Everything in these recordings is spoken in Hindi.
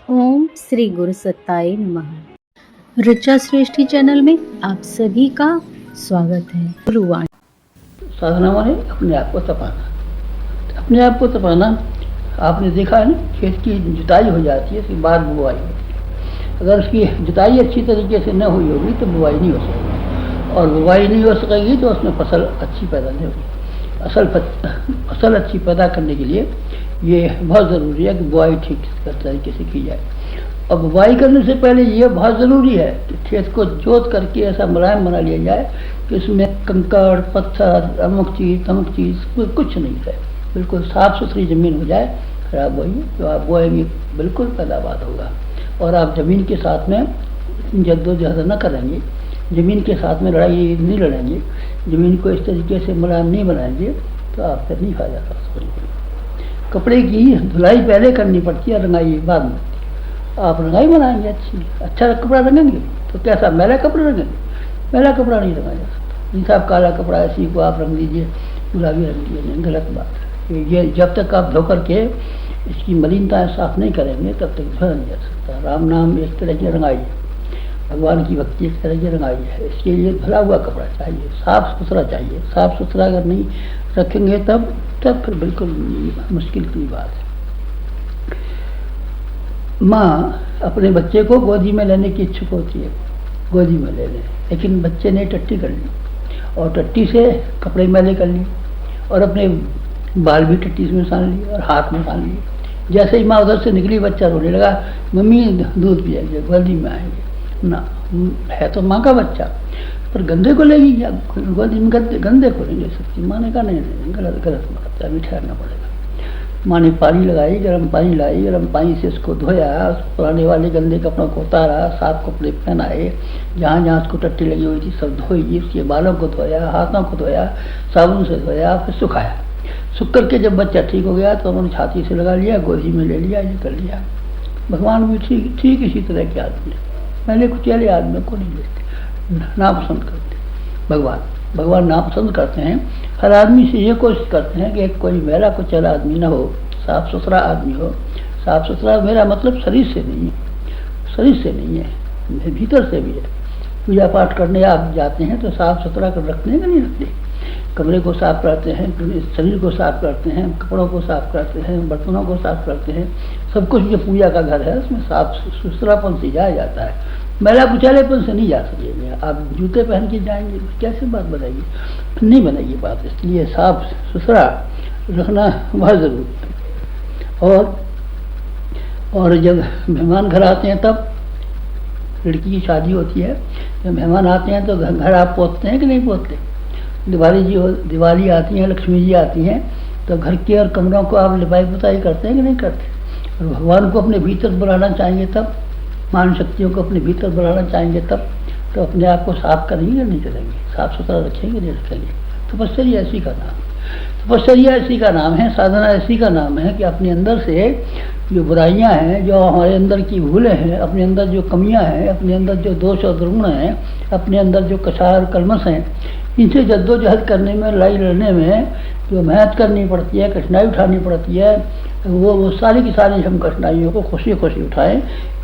ओम श्री गुरु सत्ताय नमः। ऋचा श्रेष्ठी चैनल में आप सभी का स्वागत है। गुरुवाणी साधना माने अपने आप को तपाना। अपने आप को तपाना आपने देखा है ना, खेत की जुताई हो जाती है, उसके बाद बुआई होती है। अगर उसकी जुताई अच्छी तरीके से न हुई होगी तो बुआई नहीं हो सकेगी, और बुआई नहीं हो सकेगी तो उसमें फसल अच्छी पैदा नहीं होगी। फसल अच्छी पैदा करने के लिए ये बहुत ज़रूरी है कि बुआई ठीक तरीके से की जाए। और बुआई करने से पहले ये बहुत ज़रूरी है कि खेत को जोत करके ऐसा मुलायम बना लिया जाए कि उसमें कंकड़ पत्थर अमुक चीज़ तमुक चीज़ कुछ नहीं है, बिल्कुल साफ़ सुथरी ज़मीन हो जाए। फिर आप बोइए, तो आप बोएंगे बिल्कुल पैदावार होगा। और आप ज़मीन के साथ में जद्दोजहद न करेंगे, ज़मीन के साथ में लड़ाई नहीं लड़ेंगे, ज़मीन को इस तरीके से मुलायम नहीं बनाएंगे तो आप फिर नहीं फायदा कर सकेंगे। कपड़े की धुलाई पहले करनी पड़ती है, रंगाई बाद में। आप रंगाई बनाएंगे अच्छा कपड़ा रंगेंगे तो कैसा मैला कपड़ा रंगेंगे? मैला कपड़ा नहीं रंगा जा सकता। नहीं साहब, काला कपड़ा ऐसी को आप रंग दीजिए, गुलाबी रंग दीजिए, गलत बात है। ये जब तक आप धो करके इसकी मलिनताएँ साफ नहीं करेंगे तब तक धोया नहीं जा सकता। राम नाम एक तरह की रंगाई है, भगवान की भक्ति एक तरह की रंगाई है। इसके लिए धुला हुआ कपड़ा चाहिए, साफ सुथरा चाहिए। साफ सुथरा अगर नहीं रखेंगे तब फिर बिल्कुल मुश्किल की बात है। माँ अपने बच्चे को गोदी में लेने की इच्छुक होती है, गोदी में ले लें, लेकिन बच्चे ने टट्टी कर ली और टट्टी से कपड़े मैले कर लिए और अपने बाल भी टट्टी में सान लिए और हाथ में सान लिए। जैसे ही माँ उधर से निकली, बच्चा रोने लगा, मम्मी दूध पिएंगे, गोदी में आएंगे ना। है तो माँ का बच्चा, पर गंदे को लेगी क्या? गोदी में गंदे को नहीं ले सकती। माँ ने कहा नहीं, गलत बात है, अभी ठहरना पड़ेगा। माँ ने पानी लगाई, गर्म पानी लाई, गर्म पानी से उसको धोया, उस पुराने वाले गंदे कपड़ों को उतारा, साफ कपड़े पहनाए, जहाँ जहाँ उसको टट्टी लगी हुई थी सब धोई, उसके बालों को धोया, हाथों को धोया, साबुन से धोया, फिर सुखाया। सूख करके जब बच्चा ठीक हो गया तो उन्होंने छाती से लगा लिया, गोदी में ले लिया, ये कर लिया। भगवान भी ठीक इसी तरह के आदमी, पहले कुछ चले आदमियों को नहीं लेते, नापसंद करते। भगवान नापसंद करते हैं। हर आदमी से ये कोशिश करते हैं कि कोई मेरा कुचला आदमी ना हो, साफ सुथरा आदमी हो। साफ सुथरा मेरा मतलब शरीर से नहीं है, शरीर से नहीं है, भीतर से भी है। पूजा पाठ करने आप जाते हैं तो साफ सुथरा कर रखते हैं कि नहीं रखते? कमरे को साफ करते हैं, शरीर को साफ करते हैं, कपड़ों को साफ करते हैं, बर्तनों को साफ करते हैं। सब कुछ जो पूजा का घर है उसमें साफ सुथरापन से जाया जाता है, मैला कुचैलेपन से नहीं जा सकेंगे। आप जूते पहन के जाएंगे, कैसे बात बनाइए? नहीं बनाइए बात। इसलिए साफ सुथरा रखना बहुत ज़रूरी है। और जब मेहमान घर आते हैं, तब लड़की की शादी होती है, जब मेहमान आते हैं तो घर आप पोतते हैं कि नहीं पोतते? दिवाली आती है, लक्ष्मी जी आती हैं, तो घर के और कमरों को आप लिपाई पुताई करते हैं कि नहीं करते? और भगवान को अपने भीतर बुलाना चाहेंगे तब, मान शक्तियों को अपने भीतर बुलाना चाहेंगे तब, तो अपने आप को साफ करेंगे या नहीं करेंगे? साफ सुथरा रखेंगे नहीं रखेंगे? तपस्या इसी का नाम है, तपस्या इसी का नाम है, साधना इसी का नाम है कि अपने अंदर से जो बुराइयां हैं, जो हमारे अंदर की भूलें हैं, अपने अंदर जो कमियां हैं, अपने अंदर जो दोष और दुर्गुण हैं, अपने अंदर जो कसार और कलमश हैं, इनसे जद्दोजहद करने में, लड़ाई लड़ने में जो मेहनत करनी पड़ती है, कठिनाई उठानी पड़ती है, वो सारी की सारी हम कठिनाइयों को खुशी खुशी उठाएं।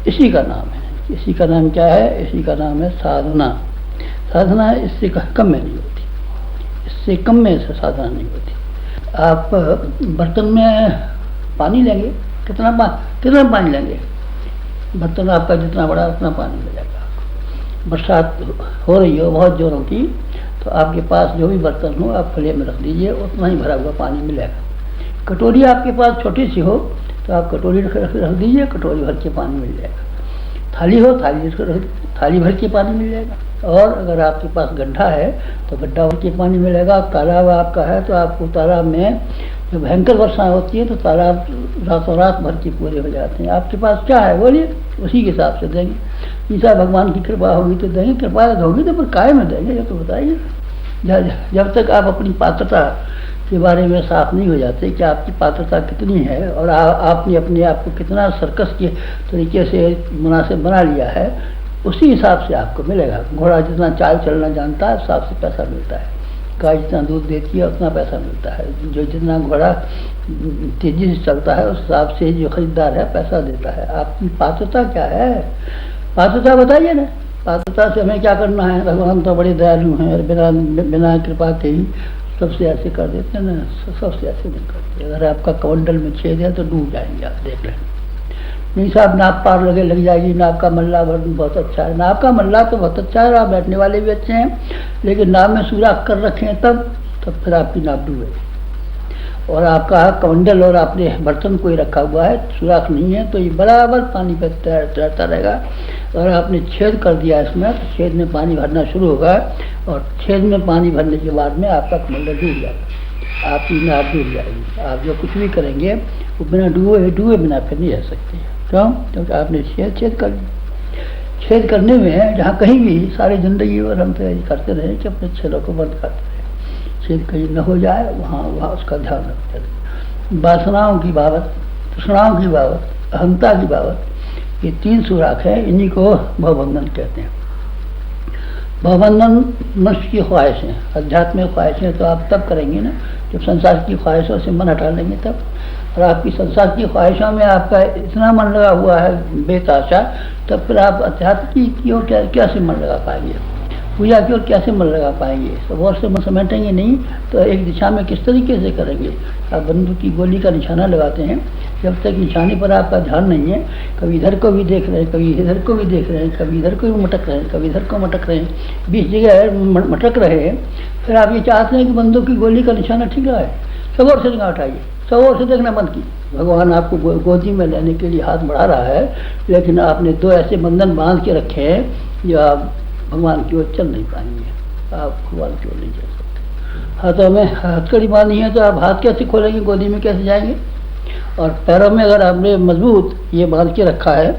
इसी का नाम है। इसी का नाम क्या है? इसी का नाम है साधना। साधना इससे कम में नहीं होती, इससे कम में से साधना नहीं होती। आप बर्तन में पानी लेंगे, कितना पानी लेंगे? बर्तन आपका जितना बड़ा उतना पानी मिलेगा। बरसात हो रही हो बहुत जोरों की, तो आपके पास जो भी बर्तन हो आप खुले में रख दीजिए, उतना ही भरा हुआ पानी मिलेगा। कटोरी आपके पास छोटी सी हो तो आप कटोरी रख दीजिए, कटोरी भर के पानी मिल जाएगा। थाली हो, थाली भर के पानी मिल जाएगा। और अगर आपके पास गड्ढा है तो गड्ढा भर के पानी मिलेगा। तालाब आपका है तो आपको तालाब में जब भयंकर वर्षा होती है तो तालाब रातों रात भर के पूरे हो जाते हैं। आपके पास क्या है बोलिए, उसी के हिसाब से देंगे। ईसा भगवान की कृपा होगी तो देंगे, कृपा होगी तो फिर काय में देंगे, ये तो बताइए। जब तक आप अपनी पात्रता के बारे में साफ नहीं हो जाते कि आपकी पात्रता कितनी है और आपने अपने आप को कितना सर्कस के तरीके से मुनासिब बना लिया है, उसी हिसाब से आपको मिलेगा। घोड़ा जितना चाल चलना जानता है, उस हिसाब से पैसा मिलता है। गाय जितना दूध देती है उतना पैसा मिलता है, जो जितना घोड़ा तेजी से चलता है उस हिसाब से जो खरीदार है पैसा देता है। आपकी पात्रता क्या है, पात्रता बताइए ना, पात्रता से हमें क्या करना है। भगवान तो बड़े दयालु हैं और बिना बिना कृपा के ही सबसे ऐसे कर देते हैं ना, सबसे ऐसे नहीं करते। अगर आपका कमंडल में छेद है तो डूब जाएंगे आप, देख लें। नहीं साहब नाप पार लग जाएगी, नाप का मल्ला बहुत अच्छा है, नाप का मल्ला तो बहुत अच्छा है, आप बैठने वाले भी अच्छे हैं, लेकिन नाप में सुराख कर रखे हैं तब फिर आपकी नाप डूबेगी। और आपका कमंडल और आपने बर्तन कोई रखा हुआ है, सुराख नहीं है, तो ये बराबर पानी पे तैरता रहेगा। और आपने छेद कर दिया इसमें, तो छेद में पानी भरना शुरू होगा, और छेद में पानी भरने के बाद में आपका कमंडल डूब जाएगा, आपकी नाप डूब जाएगी। आप जो कुछ भी करेंगे वो बिना डूबे बिना फिर नहीं रह सकते। क्यों? क्योंकि आपने छेद कर दिया। छेद करने में जहाँ कहीं भी सारी जिंदगी भर हम तैयारी करते रहे कि अपने छेदों को बंद करते रहे, छेद कहीं न हो जाए, वहाँ उसका ध्यान रखते रहे। वासनाओं की बाबत, तृष्णाओं की बाबत, अहंता की बाबत, ये 3 सुराख है, इन्हीं को भवबंधन कहते हैं। भवबंधन मनुष्य की ख्वाहिशें, आध्यात्मिक ख्वाहिशें तो आप तब करेंगे ना जब संसार की ख्वाहिशों से मन हटा लेंगे तब। और आपकी संसार की ख्वाहिशों में आपका इतना मन लगा हुआ है बेताशा, तब फिर आप अध्यात्म की ओर कैसे मन लगा पाएंगे, पूजा की ओर कैसे मन लगा पाएंगे। सब और से मन समेटेंगे नहीं तो एक दिशा में किस तरीके से करेंगे। आप बंदूक की गोली का निशाना लगाते हैं, जब तक निशाने पर आपका ध्यान नहीं है, कभी इधर को भी देख रहे हैं, कभी इधर को भी देख रहे हैं, कभी इधर को भी मटक रहे हैं, कभी इधर को मटक रहे हैं, 20 जगह मटक रहे हैं, फिर आप ये चाहते हैं कि बंदूक की गोली का निशाना ठीक रहा है, सब और से निगाह उठाइए, सब और से देखना बंद की। भगवान आपको गोदी में लेने के लिए हाथ बढ़ा रहा है, लेकिन आपने 2 ऐसे बंधन बांध के रखे हैं जो आप भगवान की ओर चल नहीं पाएंगे, आप भगवान की ओर नहीं चल सकते। हाथों में हथकड़ी बांधी है तो आप हाथ कैसे खोलेंगे, गोदी में कैसे जाएंगे। और पैरों में अगर आपने मजबूत ये बांध के रखा है,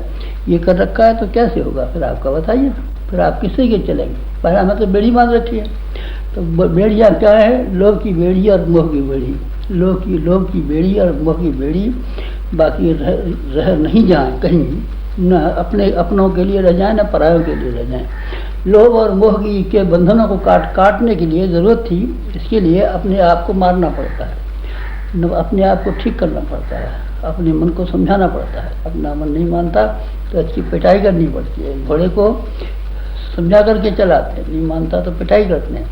ये कर रखा है, तो कैसे होगा फिर आपका, बताइए ना। फिर आप किससे के चलेंगे। पहला हमें तो बेड़ी बांध रखी है, तो बेड़ियाँ क्या है, लोभ की बेड़ी और मोह की बेड़ी, लोभ की बेड़ी और मोह की बेड़ी, बाकी रह नहीं जाए कहीं, न अपनों के लिए रह जाए, न परायों के लिए रह जाए। लोभ और मोह की के बंधनों को काटने के लिए ज़रूरत थी, इसके लिए अपने आप को मारना पड़ता है, अपने आप को ठीक करना पड़ता है, अपने मन को समझाना पड़ता है। अपना मन नहीं मानता तो इसकी पिटाई करनी पड़ती है। घोड़े को समझा करके चलाते हैं, नहीं मानता तो पिटाई करते हैं।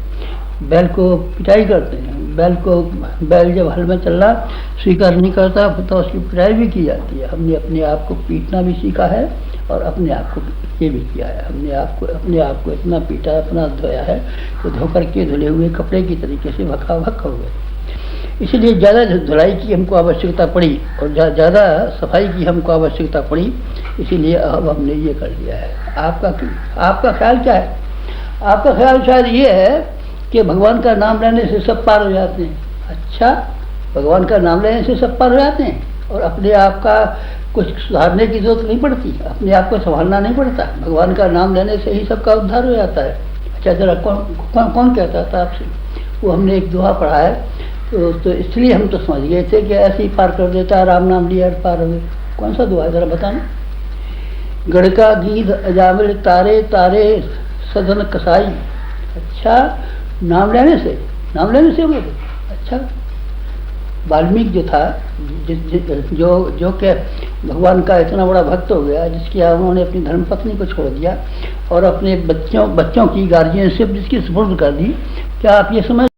बैल को पिटाई करते हैं, बैल जब हल में चलना स्वीकार नहीं करता तो उसकी पिटाई भी की जाती है। हमने अपने आप को पीटना भी सीखा है और अपने आप को ये भी किया है। हमने अपने आप को इतना पीटा, इतना धोया है कि धोकर के धुले हुए कपड़े की तरीके से भक हो गए। इसलिए ज़्यादा धुलाई की हमको आवश्यकता पड़ी और ज़्यादा सफाई की हमको आवश्यकता पड़ी, इसीलिए अब हमने ये कर लिया है। आपका ख्याल क्या है? आपका ख्याल शायद ये है कि भगवान का नाम लेने से सब पार हो जाते हैं। अच्छा, भगवान का नाम लेने से सब पार हो जाते हैं और अपने आप का कुछ सुधारने की जरूरत नहीं पड़ती, अपने आप को संभालना नहीं पड़ता, भगवान का नाम लेने से ही सबका उद्धार हो जाता है। अच्छा, जरा कौन कहता था आपसे? वो हमने एक दोहा पढ़ा है, तो इसलिए हम तो समझ गए थे कि ऐसे ही पार कर देता, राम नाम लिया पार हो गए। कौन सा दोहा है जरा बताना? गढ़का गीध अजामिल तारे तारे सदन कसाई। अच्छा, नाम लेने से हुए। अच्छा, वाल्मीकि जो था, जो के भगवान का इतना बड़ा भक्त हो गया, जिसकी उन्होंने अपनी धर्मपत्नी को छोड़ दिया और अपने बच्चों की गार्जियनशिप जिसकी सुपुर्द कर दी। क्या आप ये समझ